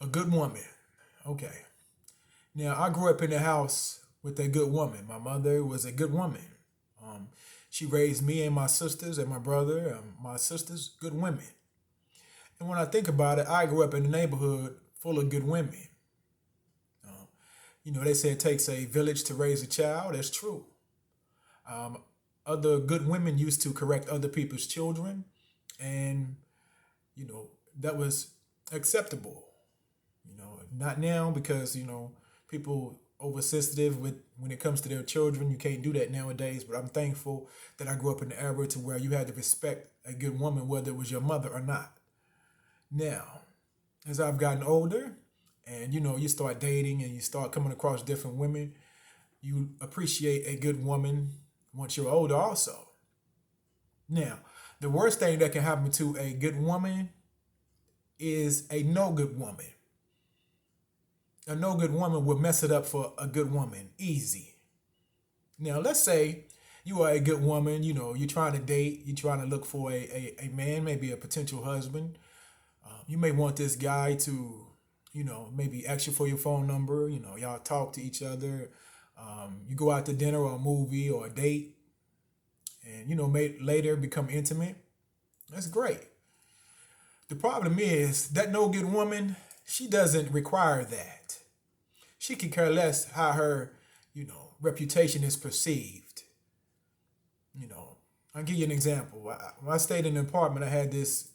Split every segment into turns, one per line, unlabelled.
A good woman. Okay. Now, I grew up in a house with a good woman. My mother was a good woman. Um, she raised me and my sisters and my brother, my sisters, good women. And when I think about it, I grew up in a neighborhood full of good women. Um, they say it takes a village to raise a child. That's true. Um, Other good women used to correct other people's children, and you know that was acceptable. Not now because people oversensitive with when it comes to their children. You can't do that nowadays. But I'm thankful that I grew up in the era to where you had to respect a good woman, whether it was your mother or not. Now, as I've gotten older, and you start dating and you start coming across different women, you appreciate a good woman once you're older also. Now, the worst thing that can happen to a good woman is a no good woman. A no good woman will mess it up for a good woman easy. Now, let's say you are a good woman, you're trying to date, you're trying to look for a man, maybe a potential husband. You may want this guy to, maybe ask you for your phone number, y'all talk to each other. You go out to dinner or a movie or a date and, may later become intimate. That's great. The problem is that no good woman, she doesn't require that. She can care less how her, reputation is perceived. I'll give you an example. When I stayed in an apartment, I had this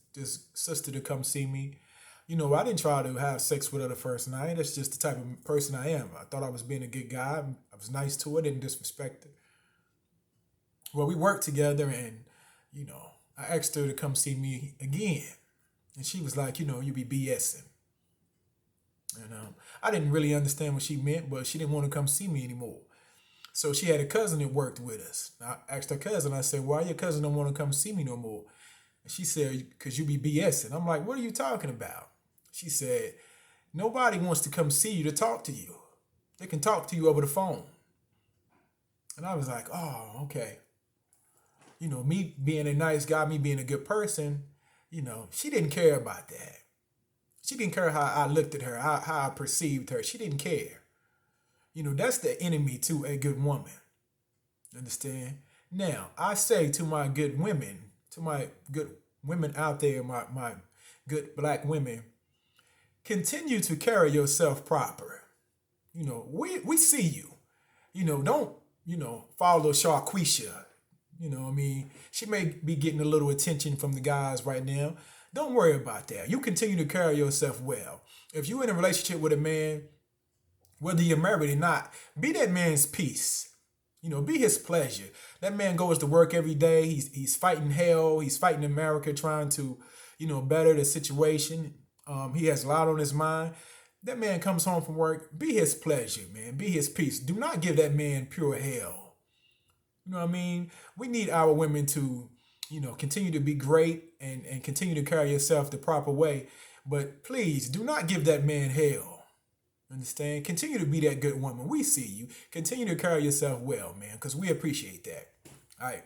sister to come see me. I didn't try to have sex with her the first night. That's just the type of person I am. I thought I was being a good guy. I was nice to her, didn't disrespect her. Well, we worked together and, I asked her to come see me again. And she was like, you be BSing. And I didn't really understand what she meant, but she didn't want to come see me anymore. So she had a cousin that worked with us. I asked her cousin, I said, why your cousin don't want to come see me no more? And she said, because you be BSing. I'm like, what are you talking about? She said, nobody wants to come see you to talk to you. They can talk to you over the phone. And I was like, oh, okay. Me being a nice guy, me being a good person, she didn't care about that. She didn't care how I looked at her, how I perceived her. She didn't care. That's the enemy to a good woman. Understand? Now, I say to my good women, to my good women out there, my good black women, continue to carry yourself proper. We see you. Don't, follow Sharquisha. She may be getting a little attention from the guys right now. Don't worry about that. You continue to carry yourself well. If you're in a relationship with a man, whether you're married or not, be that man's peace. Be his pleasure. That man goes to work every day. He's fighting hell. He's fighting America, trying to, better the situation. He has a lot on his mind. That man comes home from work. Be his pleasure, man. Be his peace. Do not give that man pure hell. You know what I mean? We need our women to, continue to be great and continue to carry yourself the proper way. But please do not give that man hell. Understand? Continue to be that good woman. We see you. Continue to carry yourself well, man, because we appreciate that. All right.